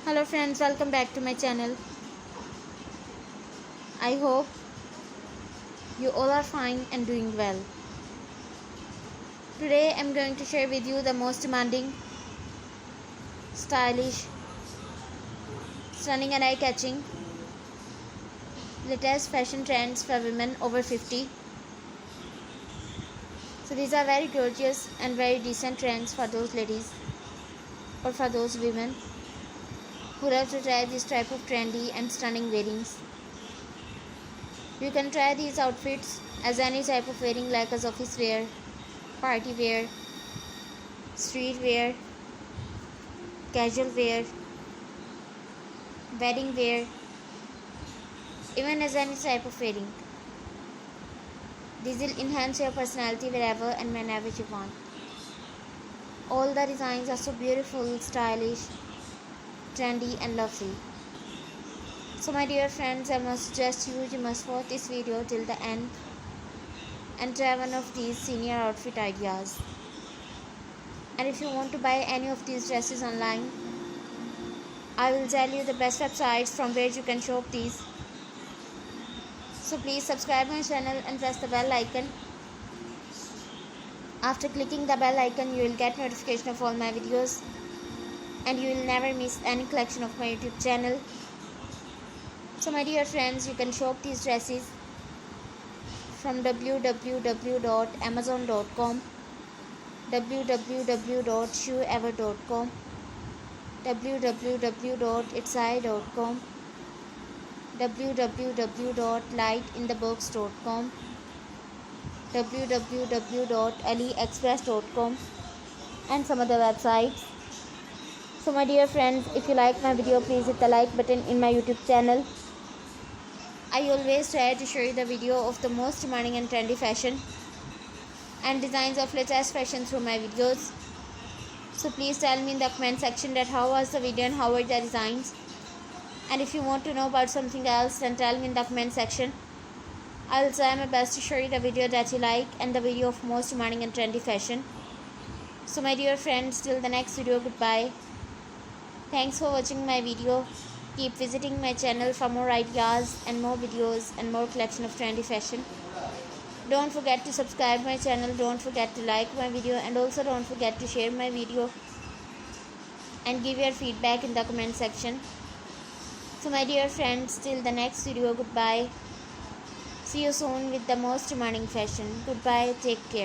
Hello friends, welcome back to my channel. I hope you all are fine and doing well. Today I'm going to share with you the most demanding, stylish, stunning and eye-catching latest fashion trends for women over 50. So these are very gorgeous and very decent trends for those ladies or for those women who love to try this type of trendy and stunning wearings. You can try these outfits as any type of wearing like as office wear, party wear, street wear, casual wear, wedding wear, even as any type of wearing. These will enhance your personality wherever and whenever you want. All the designs are so beautiful, stylish, trendy and lovely. So my dear friends, I must suggest you must watch this video till the end and try one of these senior outfit ideas. And if you want to buy any of these dresses online, I will tell you the best websites from where you can shop these. So please subscribe my channel and press the bell icon. After clicking the bell icon, you will get notification of all my videos and you will never miss any collection of my YouTube channel. So my dear friends, you can shop these dresses from www.amazon.com, www.shoeever.com, www.itsai.com, www.lightinthebox.com, www.aliexpress.com and some other websites. So my dear friends, if you like my video, please hit the like button in my YouTube channel. I always try to show you the video of the most demanding and trendy fashion and designs of latest fashion through my videos. So please tell me in the comment section that how was the video and how were the designs. And if you want to know about something else, then tell me in the comment section. I will try my best to show you the video that you like and the video of most demanding and trendy fashion. So my dear friends, till the next video, goodbye. Thanks for watching my video. Keep visiting my channel for more ideas and more videos and more collection of trendy fashion. Don't forget to subscribe my channel, don't forget to like my video, and also don't forget to share my video and give your feedback in the comment section. So my dear friends, till the next video, goodbye. See you soon with the most demanding fashion. Goodbye, take care.